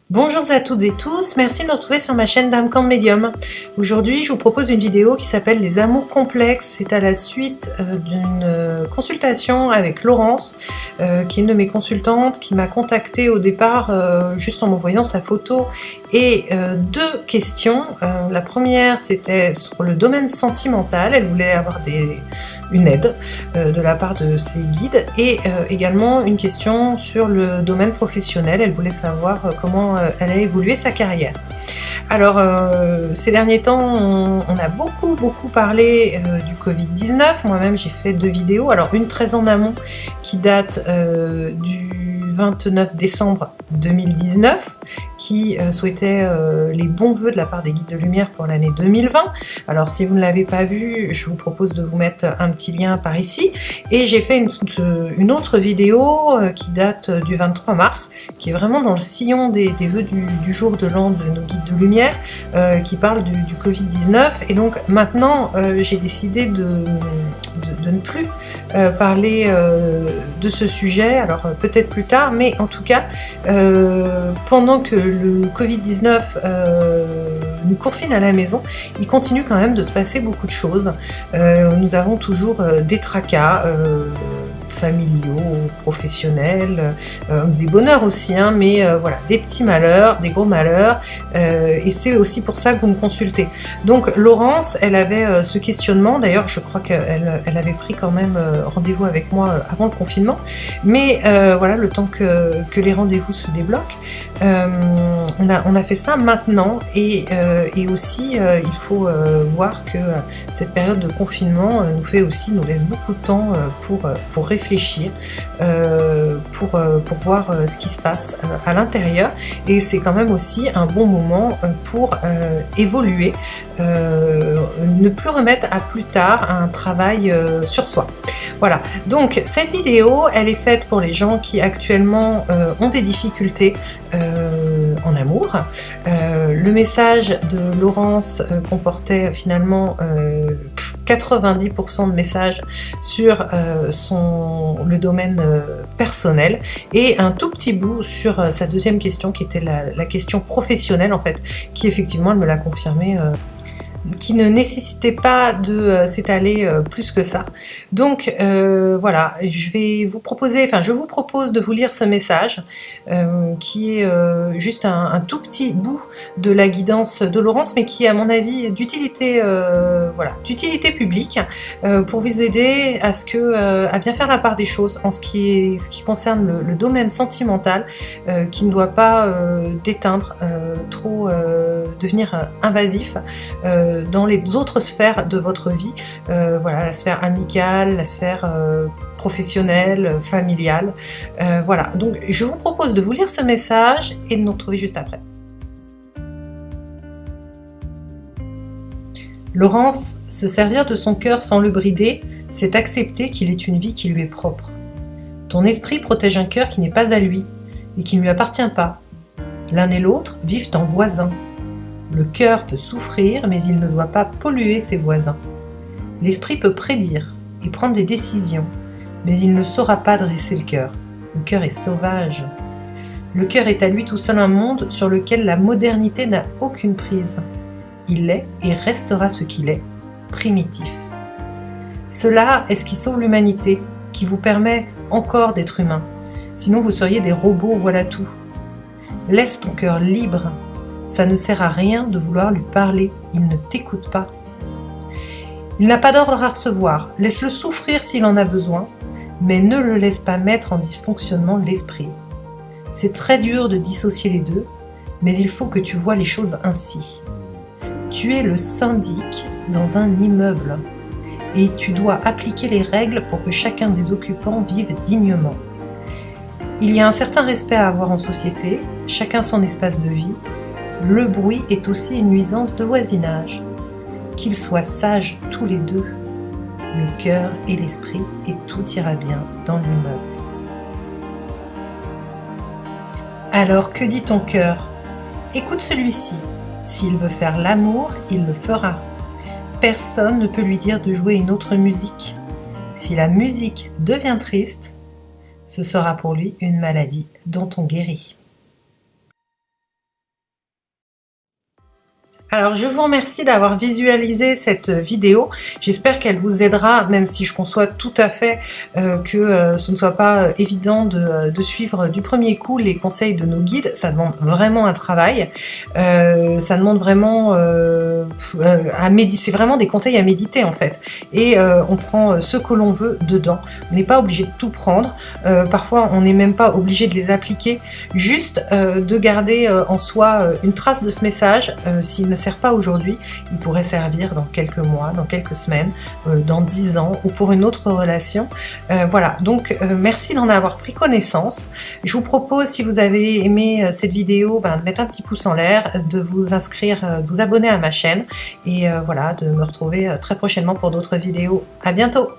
Bonjour à toutes et tous, merci de me retrouver sur ma chaîne d'Amcan Medium. Aujourd'hui, je vous propose une vidéo qui s'appelle Les Amours complexes. C'est à la suite d'une consultation avec Laurence, qui est une de mes consultantes, qui m'a contactée au départ juste en m'envoyant sa photo et deux questions. La première, c'était sur le domaine sentimental. Elle voulait avoir une aide de la part de ses guides et également une question sur le domaine professionnel. Elle voulait savoir comment elle a évolué sa carrière. Alors ces derniers temps on a beaucoup parlé du Covid-19. Moi-même j'ai fait 2 vidéos, alors une très en amont qui date du 29 décembre 2019 qui souhaitait les bons vœux de la part des guides de lumière pour l'année 2020. Alors si vous ne l'avez pas vu, je vous propose de vous mettre un petit lien par ici. Et j'ai fait une autre vidéo qui date du 23 mars, qui est vraiment dans le sillon des vœux du jour de l'an de nos guides de lumière, qui parle du Covid-19. Et donc maintenant j'ai décidé de ne plus parler de ce sujet, alors peut-être plus tard, mais en tout cas pendant que le Covid-19 nous confine à la maison, il continue quand même de se passer beaucoup de choses. Nous avons toujours des tracas familiaux, professionnels, des bonheurs aussi, hein, mais voilà, des petits malheurs, des gros malheurs, et c'est aussi pour ça que vous me consultez. Donc Laurence, elle avait ce questionnement, d'ailleurs je crois qu'elle avait pris quand même rendez-vous avec moi avant le confinement, mais voilà, le temps que les rendez-vous se débloquent, on a fait ça maintenant, et aussi il faut voir que cette période de confinement nous laisse beaucoup de temps pour réfléchir, pour voir ce qui se passe à l'intérieur, et c'est quand même aussi un bon moment pour évoluer, ne plus remettre à plus tard un travail sur soi. Voilà, donc cette vidéo elle est faite pour les gens qui actuellement ont des difficultés en amour. Le message de Laurence comportait finalement 90% de messages sur le domaine personnel et un tout petit bout sur sa deuxième question qui était la question professionnelle, en fait, qui effectivement elle me l'a confirmé, qui ne nécessitait pas de s'étaler plus que ça. Donc voilà, je vous propose de vous lire ce message qui est juste un tout petit bout de la guidance de Laurence, mais qui est à mon avis d'utilité voilà, d'utilité publique, pour vous aider à bien faire la part des choses en ce qui concerne le domaine sentimental, qui ne doit pas déteindre trop, devenir invasif dans les autres sphères de votre vie, voilà, la sphère amicale, la sphère professionnelle, familiale, voilà. Donc je vous propose de vous lire ce message et de nous retrouver juste après. Laurence, se servir de son cœur sans le brider, c'est accepter qu'il est une vie qui lui est propre. Ton esprit protège un cœur qui n'est pas à lui et qui ne lui appartient pas. L'un et l'autre vivent en voisins. Le cœur peut souffrir, mais il ne doit pas polluer ses voisins. L'esprit peut prédire et prendre des décisions, mais il ne saura pas dresser le cœur. Le cœur est sauvage. Le cœur est à lui tout seul un monde sur lequel la modernité n'a aucune prise. Il est et restera ce qu'il est, primitif. Cela est ce qui sauve l'humanité, qui vous permet encore d'être humain. Sinon vous seriez des robots, voilà tout. Laisse ton cœur libre. Ça ne sert à rien de vouloir lui parler, il ne t'écoute pas. Il n'a pas d'ordre à recevoir, laisse-le souffrir s'il en a besoin, mais ne le laisse pas mettre en dysfonctionnement l'esprit. C'est très dur de dissocier les deux, mais il faut que tu vois les choses ainsi. Tu es le syndic dans un immeuble, et tu dois appliquer les règles pour que chacun des occupants vive dignement. Il y a un certain respect à avoir en société, chacun son espace de vie. Le bruit est aussi une nuisance de voisinage. Qu'ils soient sages tous les deux, le cœur et l'esprit, et tout ira bien dans l'immeuble. Alors que dit ton cœur? Écoute celui-ci. S'il veut faire l'amour, il le fera. Personne ne peut lui dire de jouer une autre musique. Si la musique devient triste, ce sera pour lui une maladie dont on guérit. Alors je vous remercie d'avoir visualisé cette vidéo, j'espère qu'elle vous aidera, même si je conçois tout à fait que ce ne soit pas évident de suivre du premier coup les conseils de nos guides. Ça demande vraiment un travail, ça demande vraiment à méditer, c'est vraiment des conseils à méditer en fait, et on prend ce que l'on veut dedans, on n'est pas obligé de tout prendre, parfois on n'est même pas obligé de les appliquer, juste de garder en soi une trace de ce message. S'il ne sert pas aujourd'hui, il pourrait servir dans quelques mois, dans quelques semaines, dans 10 ans ou pour une autre relation. Voilà, donc merci d'en avoir pris connaissance. Je vous propose, si vous avez aimé cette vidéo, de mettre un petit pouce en l'air, de vous inscrire, de vous abonner à ma chaîne et voilà, de me retrouver très prochainement pour d'autres vidéos. À bientôt!